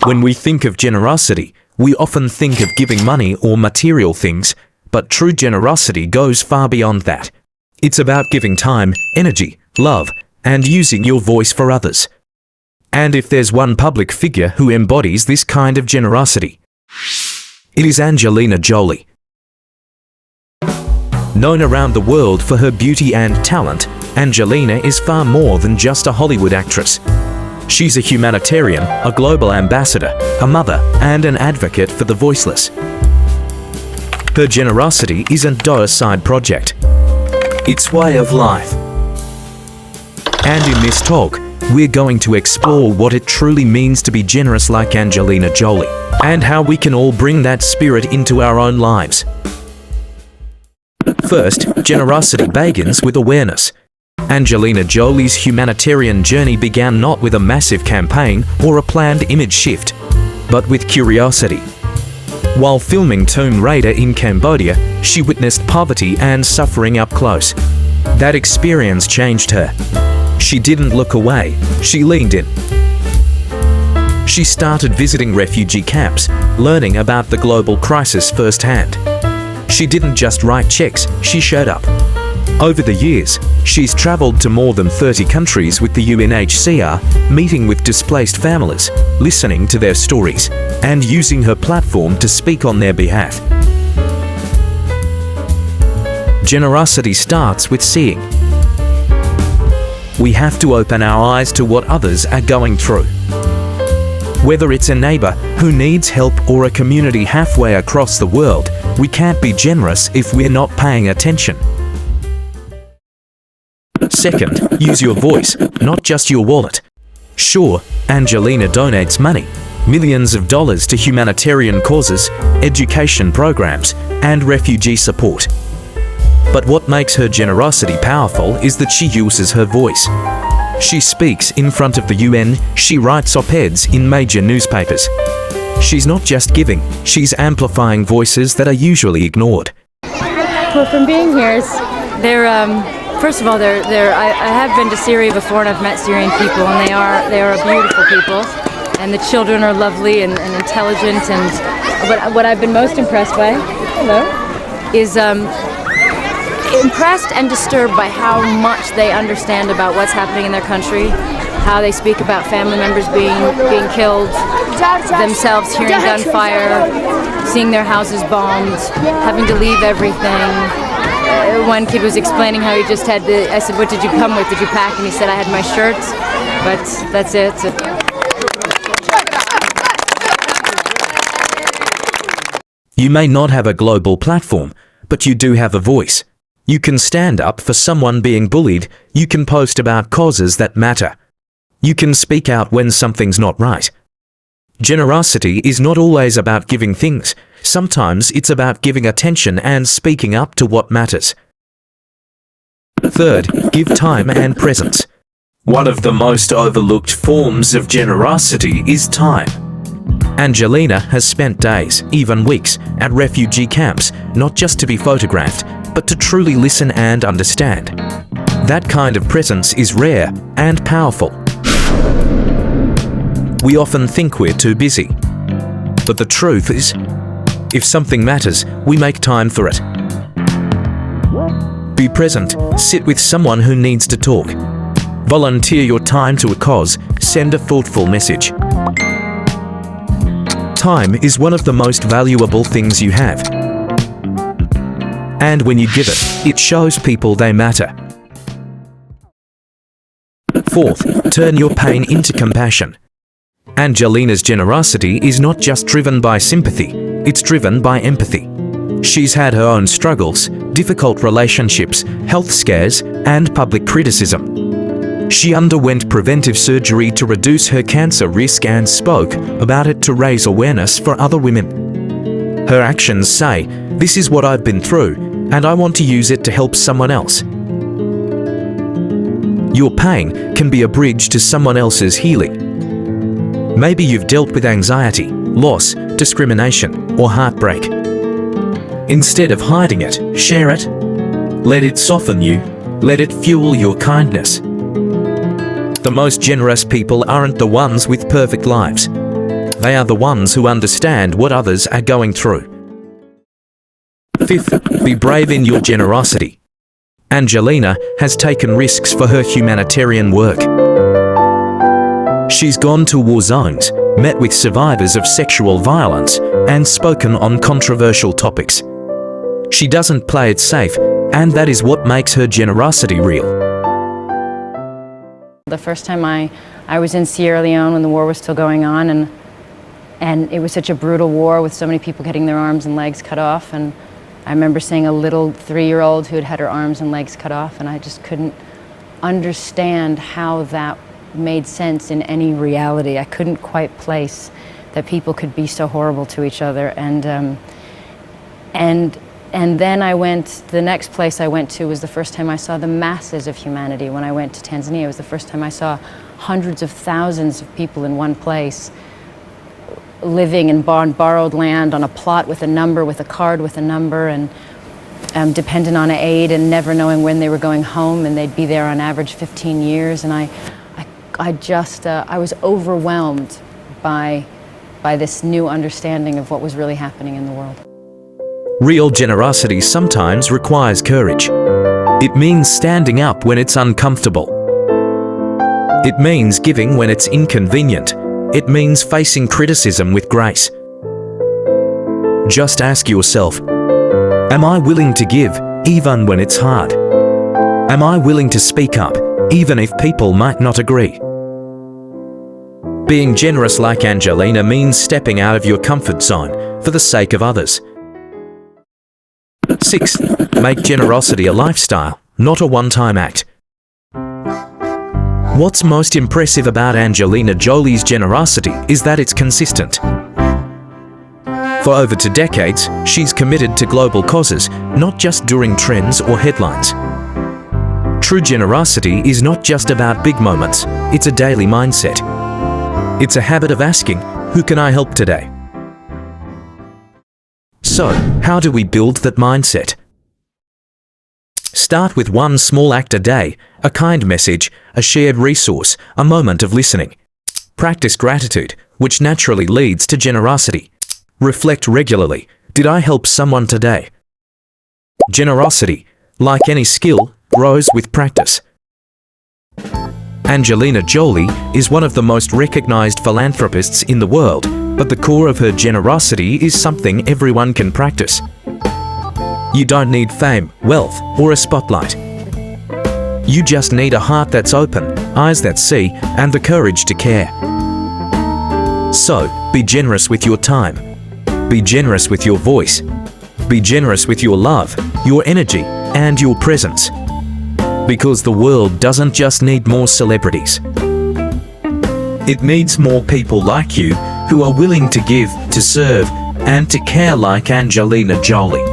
When we think of generosity, we often think of giving money or material things, but true generosity goes far beyond that. It's about giving time, energy, love, and using your voice for others. And if there's one public figure who embodies this kind of generosity, it is Angelina Jolie. Known around the world for her beauty and talent, Angelina is far more than just a Hollywood actress. She's a humanitarian, a global ambassador, a mother, and an advocate for the voiceless. Her generosity isn't a side project. It's way of life. And in this talk, we're going to explore what it truly means to be generous like Angelina Jolie, and how we can all bring that spirit into our own lives. First, generosity begins with awareness. Angelina Jolie's humanitarian journey began not with a massive campaign or a planned image shift, but with curiosity. While filming Tomb Raider in Cambodia, she witnessed poverty and suffering up close. That experience changed her. She didn't look away, she leaned in. She started visiting refugee camps, learning about the global crisis firsthand. She didn't just write checks, she showed up. Over the years, she's traveled to more than 30 countries with the UNHCR, meeting with displaced families, listening to their stories, and using her platform to speak on their behalf. Generosity starts with seeing. We have to open our eyes to what others are going through. Whether it's a neighbor who needs help or a community halfway across the world, we can't be generous if we're not paying attention. Second, use your voice, not just your wallet. Sure, Angelina donates money, millions of dollars to humanitarian causes, education programs, and refugee support. But what makes her generosity powerful is that she uses her voice. She speaks in front of the UN, she writes op-eds in major newspapers. She's not just giving, she's amplifying voices that are usually ignored. Well, from being here, first of all, I have been to Syria before and I've met Syrian people, and they are a beautiful people, and the children are lovely and intelligent, and what I've been most impressed by, is impressed and disturbed by how much they understand about what's happening in their country, how they speak about family members being killed, themselves hearing gunfire, seeing their houses bombed, having to leave everything. One kid was explaining how he just had I said, what did you come with? Did you pack? And he said, I had my shirts, but that's it. You may not have a global platform, but you do have a voice. You can stand up for someone being bullied. You can post about causes that matter. You can speak out when something's not right. Generosity is not always about giving things. Sometimes it's about giving attention and speaking up to what matters. Third, give time and presence. One of the most overlooked forms of generosity is time. Angelina has spent days, even weeks, at refugee camps, not just to be photographed, but to truly listen and understand. That kind of presence is rare and powerful. We often think we're too busy. But the truth is, if something matters, we make time for it. Be present, sit with someone who needs to talk. Volunteer your time to a cause, send a thoughtful message. Time is one of the most valuable things you have. And when you give it, it shows people they matter. Fourth, turn your pain into compassion. Angelina's generosity is not just driven by sympathy, it's driven by empathy. She's had her own struggles, difficult relationships, health scares, and public criticism. She underwent preventive surgery to reduce her cancer risk and spoke about it to raise awareness for other women. Her actions say, "This is what I've been through, and I want to use it to help someone else." Your pain can be a bridge to someone else's healing. Maybe you've dealt with anxiety, loss, discrimination, or heartbreak. Instead of hiding it, share it. Let it soften you. Let it fuel your kindness. The most generous people aren't the ones with perfect lives. They are the ones who understand what others are going through. 5th, be brave in your generosity. Angelina has taken risks for her humanitarian work. She's gone to war zones, met with survivors of sexual violence, and spoken on controversial topics. She doesn't play it safe, and that is what makes her generosity real. The first time I was in Sierra Leone when the war was still going on, and it was such a brutal war with so many people getting their arms and legs cut off, and I remember seeing a little 3-year-old who had had her arms and legs cut off, and I just couldn't understand how that made sense in any reality. I couldn't quite place that people could be so horrible to each other. And then the next place I went to was the first time I saw the masses of humanity. When I went to Tanzania, it was the first time I saw hundreds of thousands of people in one place, living in borrowed land on a plot with a number, with a card with a number, and dependent on aid and never knowing when they were going home, and they'd be there on average 15 years. And I was overwhelmed by this new understanding of what was really happening in the world. Real generosity sometimes requires courage. It means standing up when it's uncomfortable. It means giving when it's inconvenient. It means facing criticism with grace. Just ask yourself, am I willing to give even when it's hard? Am I willing to speak up even if people might not agree? Being generous like Angelina means stepping out of your comfort zone for the sake of others. 6th, make generosity a lifestyle, not a one-time act. What's most impressive about Angelina Jolie's generosity is that it's consistent. For over 2 decades, she's committed to global causes, not just during trends or headlines. True generosity is not just about big moments, it's a daily mindset. It's a habit of asking, who can I help today? So, how do we build that mindset? Start with one small act a day, a kind message, a shared resource, a moment of listening. Practice gratitude, which naturally leads to generosity. Reflect regularly, did I help someone today? Generosity, like any skill, grows with practice. Angelina Jolie is one of the most recognized philanthropists in the world, but the core of her generosity is something everyone can practice. You don't need fame, wealth, or a spotlight. You just need a heart that's open, eyes that see, and the courage to care. So, be generous with your time. Be generous with your voice. Be generous with your love, your energy, and your presence. Because the world doesn't just need more celebrities. It needs more people like you who are willing to give, to serve, and to care like Angelina Jolie.